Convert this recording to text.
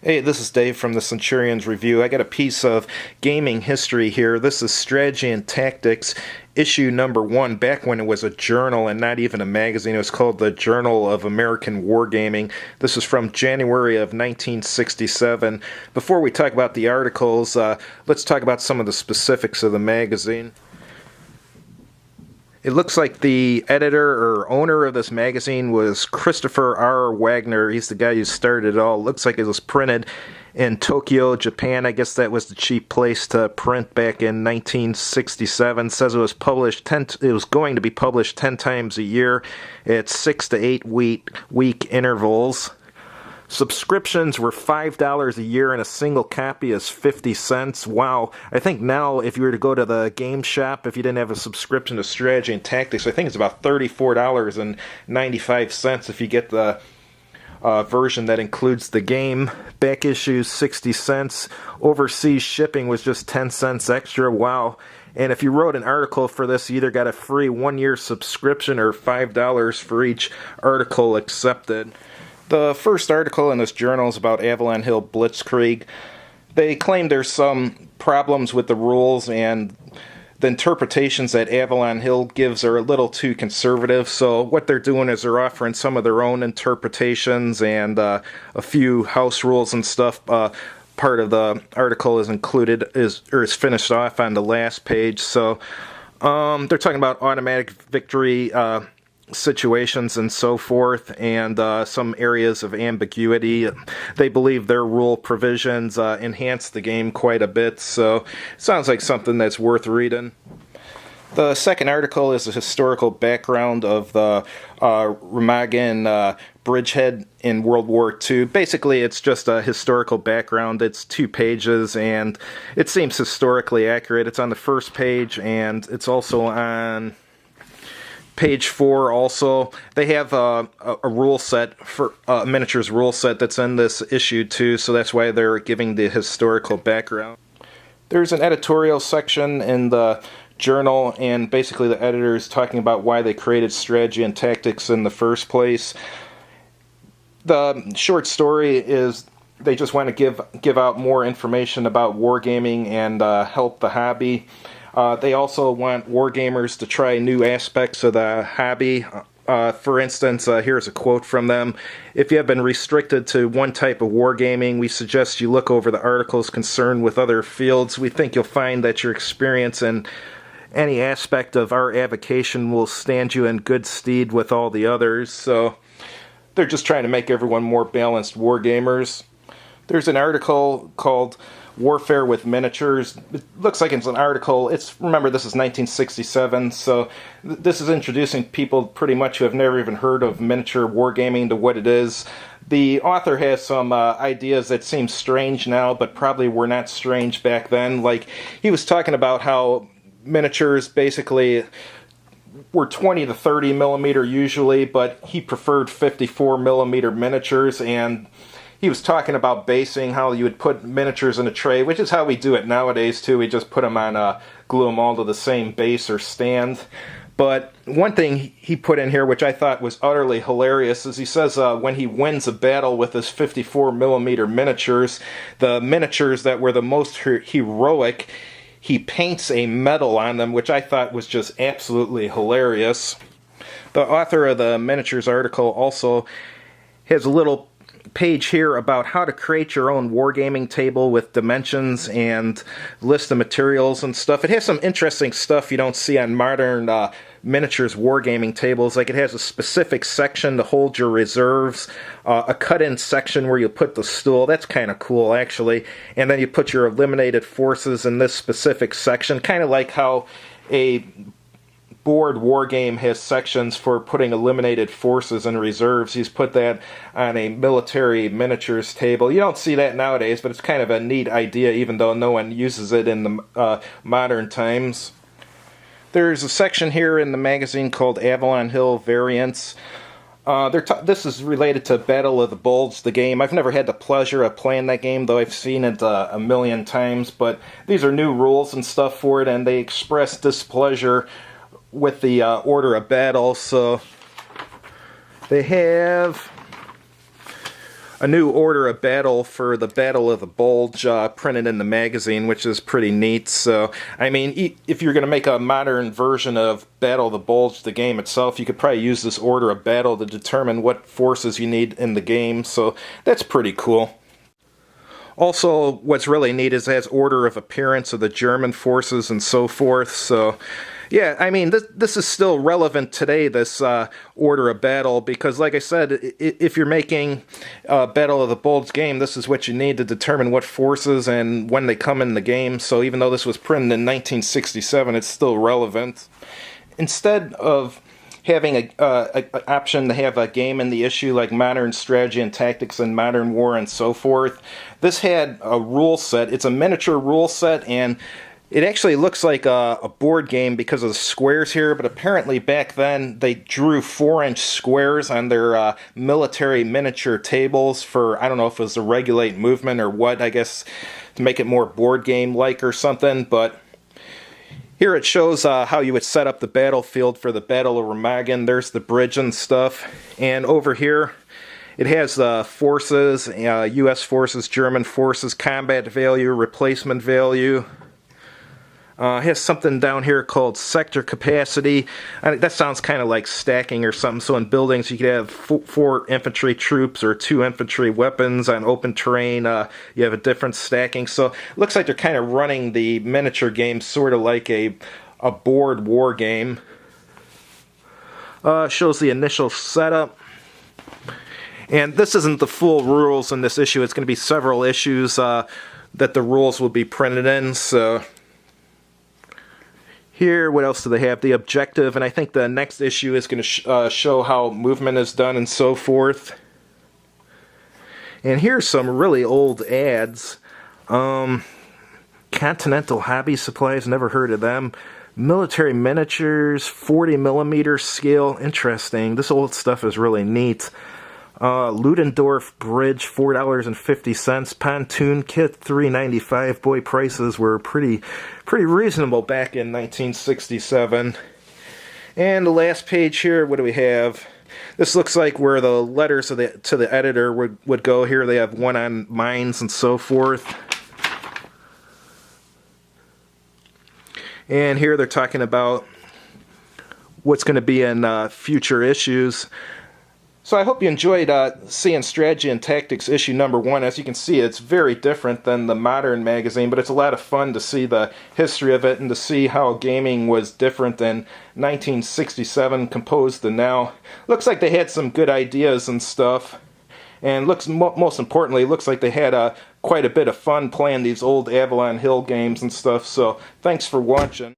Hey, this is Dave from the Centurion's Review. I got a piece of gaming history here. This is Strategy and Tactics, issue number 1, back when it was a journal and not even a magazine. It was called the Journal of American Wargaming. This is from January of 1967. Before we talk about the articles, let's talk about some of the specifics of the magazine. It looks like the editor or owner of this magazine was Christopher R. Wagner. He's the guy who started it all. It looks like it was printed in Tokyo, Japan. I guess that was the cheap place to print back in 1967. It says it was going to be published 10 times a year at 6 to 8 week intervals. Subscriptions were $5 a year, and a single copy is 50 cents. Wow. I think now, if you were to go to the game shop, if you didn't have a subscription to Strategy and Tactics, I think it's about $34.95 if you get the version that includes the game. Back issues, 60 cents. Overseas shipping was just 10 cents extra. Wow. And if you wrote an article for this, you either got a free 1-year subscription or $5 for each article accepted. The first article in this journal is about Avalon Hill Blitzkrieg. They claim there's some problems with the rules, and the interpretations that Avalon Hill gives are a little too conservative. So what they're doing is they're offering some of their own interpretations and a few house rules and stuff. Part of the article is finished off on the last page. So they're talking about automatic victory situations and so forth, and some areas of ambiguity. They believe their rule provisions enhance the game quite a bit, so it sounds like something that's worth reading. The second article is a historical background of the Remagen Bridgehead in World War II. Basically, it's just a historical background. It's 2 pages, and it seems historically accurate. It's on the first page, and it's also on page 4 also. They have a rule set, for miniatures rule set that's in this issue too, so that's why they're giving the historical background. There's an editorial section in the journal, and basically the editor is talking about why they created Strategy and Tactics in the first place. The short story is they just want to give out more information about wargaming and help the hobby. They also want wargamers to try new aspects of the hobby. For instance, here's a quote from them. "If you have been restricted to one type of wargaming, we suggest you look over the articles concerned with other fields. We think you'll find that your experience in any aspect of our avocation will stand you in good stead with all the others." So they're just trying to make everyone more balanced wargamers. There's an article called Warfare with Miniatures. It looks like it's an article. Remember, this is 1967, so this is introducing people pretty much who have never even heard of miniature wargaming to what it is. The author has some ideas that seem strange now, but probably were not strange back then. Like, he was talking about how miniatures basically were 20 to 30 millimeter usually, but he preferred 54 millimeter miniatures, and he was talking about basing, how you would put miniatures in a tray, which is how we do it nowadays too. We just put them on, glue them all to the same base or stand. But one thing he put in here, which I thought was utterly hilarious, is he says when he wins a battle with his 54 millimeter miniatures, the miniatures that were the most heroic, he paints a medal on them, which I thought was just absolutely hilarious. The author of the miniatures article also has a little page here about how to create your own wargaming table with dimensions and list of materials and stuff. It has some interesting stuff you don't see on modern miniatures wargaming tables. Like, it has a specific section to hold your reserves, a cut-in section where you put the stool. That's kind of cool, actually. And then you put your eliminated forces in this specific section, kind of like how a board wargame has sections for putting eliminated forces and reserves. He's put that on a military miniatures table. You don't see that nowadays, but it's kind of a neat idea, even though no one uses it in the modern times. There's a section here in the magazine called Avalon Hill Variants. This is related to Battle of the Bulge, the game. I've never had the pleasure of playing that game, though I've seen it a million times, but these are new rules and stuff for it, and they express displeasure with the order of battle. So they have a new order of battle for the Battle of the Bulge printed in the magazine, which is pretty neat. So, I mean, if you're going to make a modern version of Battle of the Bulge, the game itself, you could probably use this order of battle to determine what forces you need in the game. So, that's pretty cool. Also, what's really neat is it has order of appearance of the German forces and so forth. So, yeah, I mean, this is still relevant today, this order of battle, because like I said, if you're making a Battle of the Bulge game, this is what you need to determine what forces and when they come in the game. So even though this was printed in 1967, it's still relevant. Instead of having an option to have a game in the issue like Modern Strategy and Tactics and Modern War and so forth, this had a rule set. It's a miniature rule set, and it actually looks like a board game because of the squares here, but apparently back then they drew 4-inch squares on their military miniature tables for, I don't know if it was to regulate movement or what, I guess to make it more board game-like or something, but here it shows how you would set up the battlefield for the Battle of Remagen. There's the bridge and stuff. And over here, it has forces, U.S. forces, German forces, combat value, replacement value. It has something down here called sector capacity. That sounds kind of like stacking or something. So in buildings, you could have 4 infantry troops or 2 infantry weapons. On open terrain, you have a different stacking. So it looks like they're kind of running the miniature game sort of like a board war game. Shows the initial setup. And this isn't the full rules in this issue. It's going to be several issues that the rules will be printed in. So here, what else do they have? The objective, and I think the next issue is going to show how movement is done and so forth. And here's some really old ads. Continental Hobby Supplies, never heard of them. Military miniatures, 40mm scale, interesting. This old stuff is really neat. Ludendorff Bridge, $4.50. Pontoon kit, $3.95. Boy, prices were pretty reasonable back in 1967. And the last page here, what do we have? This looks like where the letters to the editor would go. Here they have one on mines and so forth. And here they're talking about what's going to be in future issues. So I hope you enjoyed seeing Strategy and Tactics issue number 1. As you can see, it's very different than the modern magazine, but it's a lot of fun to see the history of it and to see how gaming was different in 1967 composed to now. Looks like they had some good ideas and stuff, and most importantly, looks like they had quite a bit of fun playing these old Avalon Hill games and stuff. So thanks for watching.